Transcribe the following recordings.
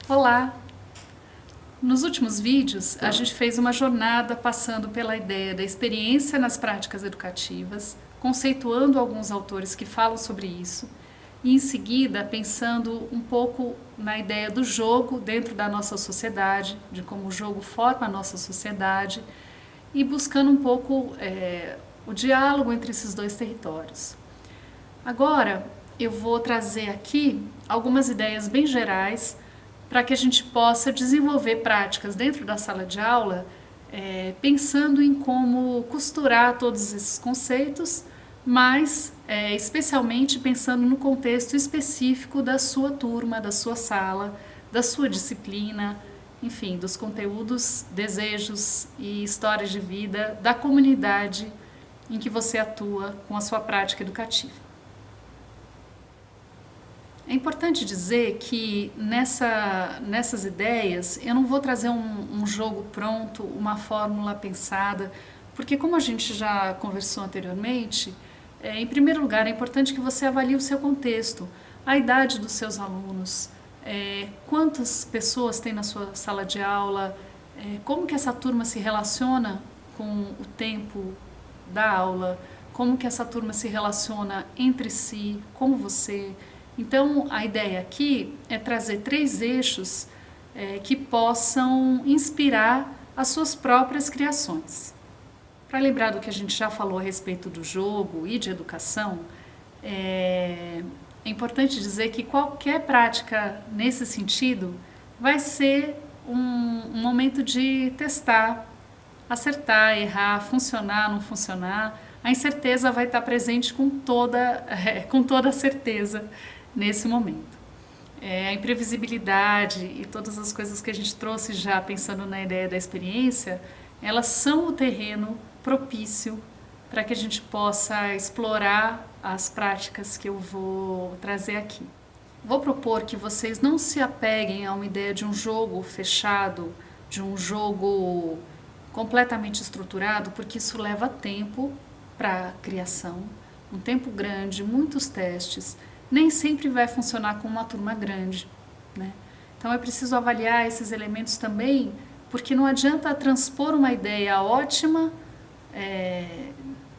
Olá! Nos últimos vídeos, a gente fez uma jornada passando pela ideia da experiência nas práticas educativas, conceituando alguns autores que falam sobre isso, e em seguida pensando um pouco na ideia do jogo dentro da nossa sociedade, de como o jogo forma a nossa sociedade, e buscando um pouco o diálogo entre esses dois territórios. Agora, eu vou trazer aqui algumas ideias bem gerais para que a gente possa desenvolver práticas dentro da sala de aula, pensando em como costurar todos esses conceitos, mas especialmente pensando no contexto específico da sua turma, da sua sala, da sua disciplina, enfim, dos conteúdos, desejos e histórias de vida da comunidade em que você atua com a sua prática educativa. É importante dizer que nessas ideias eu não vou trazer um jogo pronto, uma fórmula pensada, porque como a gente já conversou anteriormente, em primeiro lugar é importante que você avalie o seu contexto, a idade dos seus alunos, quantas pessoas tem na sua sala de aula, como que essa turma se relaciona com o tempo da aula, como que essa turma se relaciona entre si, como você. Então, a ideia aqui é trazer 3 eixos que possam inspirar as suas próprias criações. Para lembrar do que a gente já falou a respeito do jogo e de educação, é importante dizer que qualquer prática nesse sentido vai ser um momento de testar, acertar, errar, funcionar, não funcionar. A incerteza vai estar presente com toda certeza nesse momento. A imprevisibilidade e todas as coisas que a gente trouxe já pensando na ideia da experiência, elas são o terreno propício para que a gente possa explorar as práticas que eu vou trazer aqui. Vou propor que vocês não se apeguem a uma ideia de um jogo fechado, de um jogo completamente estruturado, porque isso leva tempo para a criação, um tempo grande, muitos testes. Nem sempre vai funcionar com uma turma grande, né? Então é preciso avaliar esses elementos também, porque não adianta transpor uma ideia ótima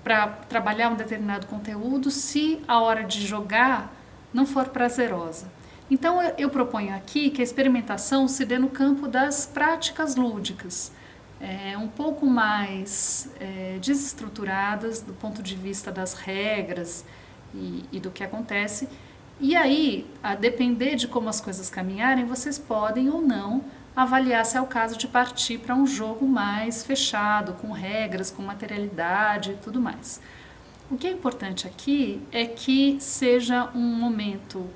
para trabalhar um determinado conteúdo se a hora de jogar não for prazerosa. Então eu proponho aqui que a experimentação se dê no campo das práticas lúdicas, um pouco mais desestruturadas do ponto de vista das regras e do que acontece. E aí, a depender de como as coisas caminharem, vocês podem ou não avaliar se é o caso de partir para um jogo mais fechado, com regras, com materialidade e tudo mais. O que é importante aqui é que seja um momento,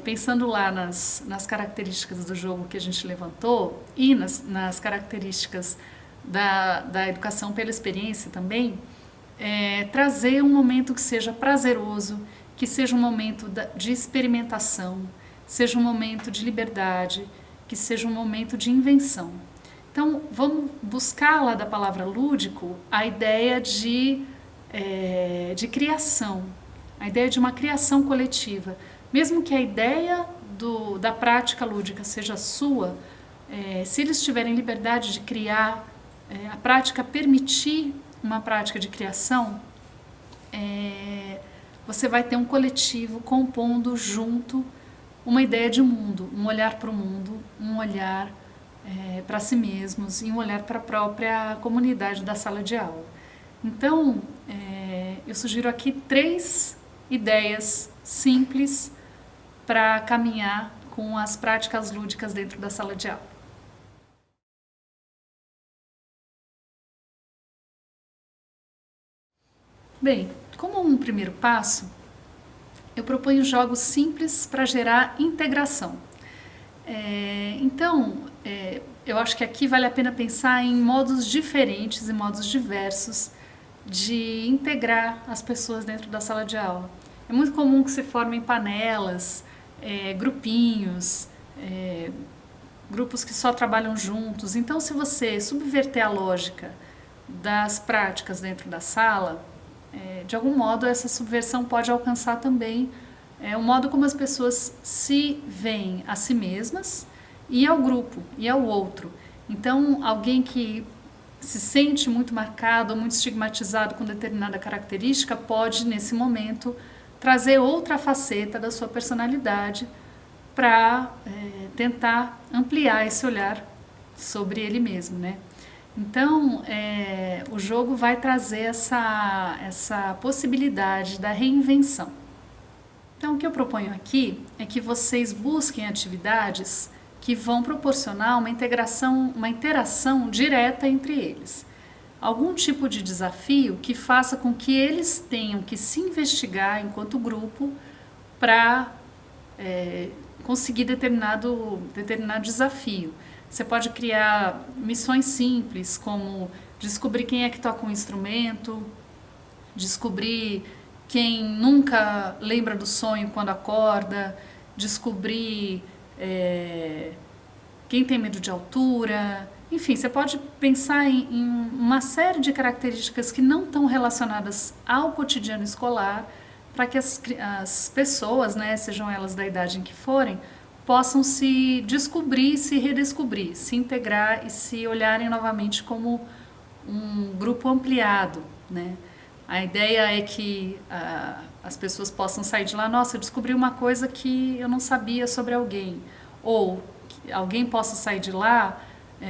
pensando lá nas características do jogo que a gente levantou e nas características da educação pela experiência também, trazer um momento que seja prazeroso, que seja um momento de experimentação, seja um momento de liberdade, que seja um momento de invenção. Então, vamos buscar lá da palavra lúdico a ideia de criação, a ideia de uma criação coletiva. Mesmo que a ideia da prática lúdica seja sua, se eles tiverem liberdade de criar, a prática permitir uma prática de criação, você vai ter um coletivo compondo junto uma ideia de mundo, um olhar para o mundo, um olhar para si mesmos e um olhar para a própria comunidade da sala de aula. Então, eu sugiro aqui 3 ideias simples para caminhar com as práticas lúdicas dentro da sala de aula. Bem, como um primeiro passo, eu proponho jogos simples para gerar integração. Então, eu acho que aqui vale a pena pensar em modos diferentes e modos diversos de integrar as pessoas dentro da sala de aula. É muito comum que se formem panelas, grupinhos, grupos que só trabalham juntos. Então, se você subverter a lógica das práticas dentro da sala, de algum modo essa subversão pode alcançar também o modo como as pessoas se veem a si mesmas e ao grupo, e ao outro. Então, alguém que se sente muito marcado ou muito estigmatizado com determinada característica pode, nesse momento, trazer outra faceta da sua personalidade para tentar ampliar esse olhar sobre ele mesmo, né? Então, o jogo vai trazer essa possibilidade da reinvenção. Então, o que eu proponho aqui é que vocês busquem atividades que vão proporcionar uma integração, uma interação direta entre eles. Algum tipo de desafio que faça com que eles tenham que se investigar enquanto grupo para conseguir determinado desafio. Você pode criar missões simples, como descobrir quem é que toca um instrumento, descobrir quem nunca lembra do sonho quando acorda, descobrir quem tem medo de altura. Enfim, você pode pensar em uma série de características que não estão relacionadas ao cotidiano escolar, para que as pessoas, né, sejam elas da idade em que forem, possam se descobrir, se redescobrir, se integrar e se olharem novamente como um grupo ampliado, né? A ideia é que as pessoas possam sair de lá, nossa, eu descobri uma coisa que eu não sabia sobre alguém, ou que alguém possa sair de lá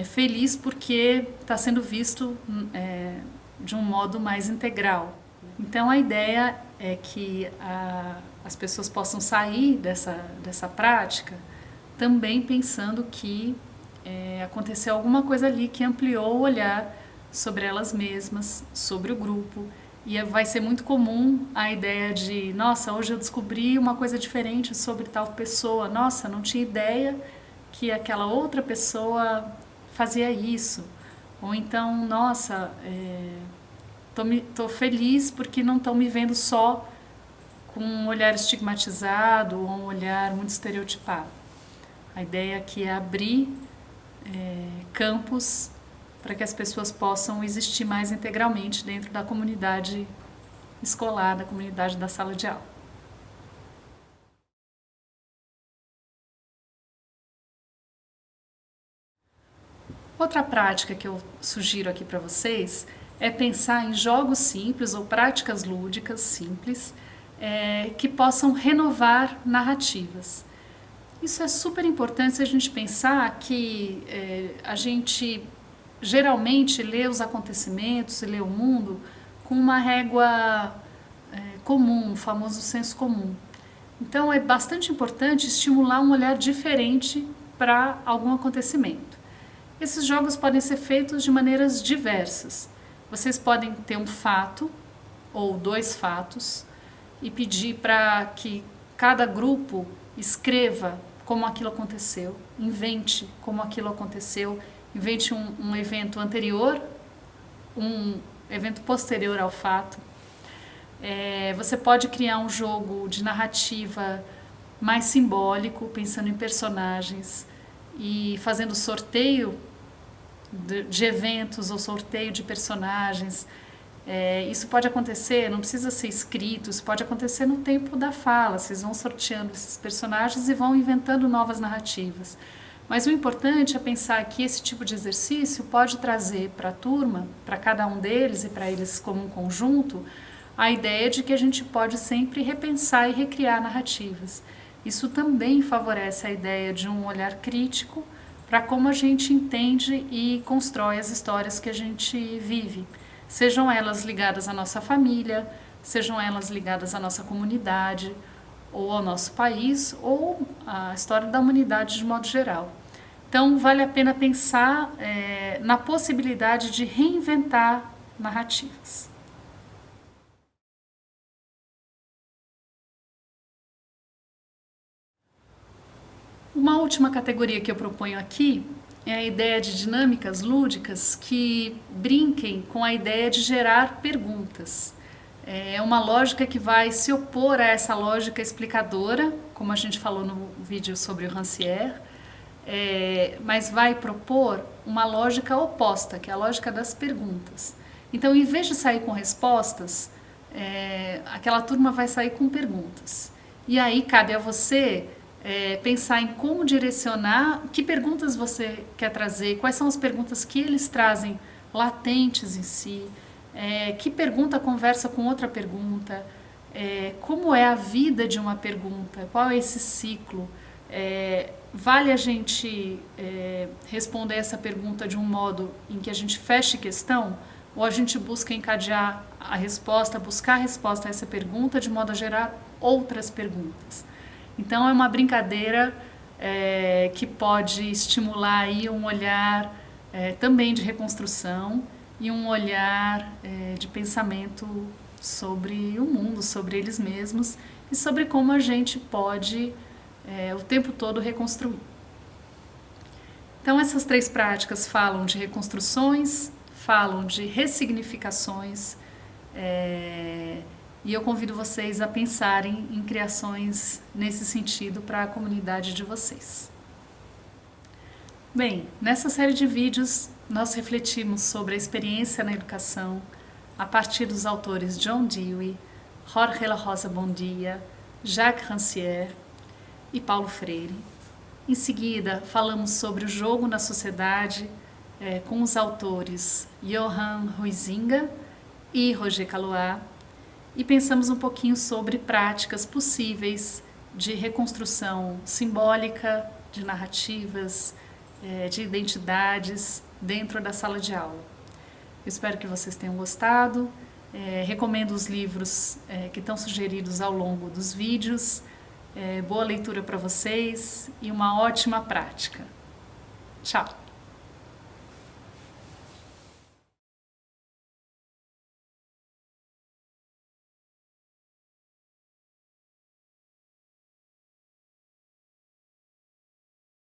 feliz porque está sendo visto de um modo mais integral. Então a ideia é que as pessoas possam sair dessa prática também pensando que aconteceu alguma coisa ali que ampliou o olhar sobre elas mesmas, sobre o grupo. E vai ser muito comum a ideia de, nossa, hoje eu descobri uma coisa diferente sobre tal pessoa, nossa, não tinha ideia que aquela outra pessoa fazia isso. Ou então, nossa, tô feliz porque não estão me vendo só com um olhar estigmatizado ou um olhar muito estereotipado. A ideia aqui é abrir campos para que as pessoas possam existir mais integralmente dentro da comunidade escolar, da comunidade da sala de aula. Outra prática que eu sugiro aqui para vocês é pensar em jogos simples ou práticas lúdicas simples que possam renovar narrativas. Isso é super importante se a gente pensar que a gente geralmente lê os acontecimentos e lê o mundo com uma régua comum, o famoso senso comum. Então é bastante importante estimular um olhar diferente para algum acontecimento. Esses jogos podem ser feitos de maneiras diversas. Vocês podem ter um fato ou dois fatos e pedir para que cada grupo escreva como aquilo aconteceu, invente como aquilo aconteceu, invente um evento anterior, um evento posterior ao fato. Você pode criar um jogo de narrativa mais simbólico, pensando em personagens e fazendo sorteio de eventos ou sorteio de personagens. Isso pode acontecer, não precisa ser escrito, isso pode acontecer no tempo da fala. Vocês vão sorteando esses personagens e vão inventando novas narrativas. Mas o importante é pensar que esse tipo de exercício pode trazer para a turma, para cada um deles e para eles como um conjunto, a ideia de que a gente pode sempre repensar e recriar narrativas. Isso também favorece a ideia de um olhar crítico para como a gente entende e constrói as histórias que a gente vive. Sejam elas ligadas à nossa família, sejam elas ligadas à nossa comunidade, ou ao nosso país, ou à história da humanidade de modo geral. Então, vale a pena pensar na possibilidade de reinventar narrativas. Uma última categoria que eu proponho aqui é a ideia de dinâmicas lúdicas que brinquem com a ideia de gerar perguntas. É uma lógica que vai se opor a essa lógica explicadora, como a gente falou no vídeo sobre o Rancière, mas vai propor uma lógica oposta, que é a lógica das perguntas. Então, em vez de sair com respostas, aquela turma vai sair com perguntas. E aí cabe a você pensar em como direcionar, que perguntas você quer trazer, quais são as perguntas que eles trazem latentes em si, que pergunta conversa com outra pergunta, como é a vida de uma pergunta, qual é esse ciclo. Vale a gente responder essa pergunta de um modo em que a gente feche questão, ou a gente busca encadear a resposta, buscar a resposta a essa pergunta de modo a gerar outras perguntas. Então é uma brincadeira que pode estimular aí um olhar também de reconstrução e um olhar de pensamento sobre o mundo, sobre eles mesmos e sobre como a gente pode o tempo todo reconstruir. Então essas 3 práticas falam de reconstruções, falam de ressignificações, e eu convido vocês a pensarem em criações nesse sentido para a comunidade de vocês. Bem, nessa série de vídeos nós refletimos sobre a experiência na educação a partir dos autores John Dewey, Jorge La Rosa Bondia, Jacques Rancière e Paulo Freire. Em seguida, falamos sobre o jogo na sociedade com os autores Johan Huizinga e Roger Caillois e pensamos um pouquinho sobre práticas possíveis de reconstrução simbólica, de narrativas, de identidades dentro da sala de aula. Eu espero que vocês tenham gostado. Recomendo os livros que estão sugeridos ao longo dos vídeos. Boa leitura para vocês e uma ótima prática. Tchau!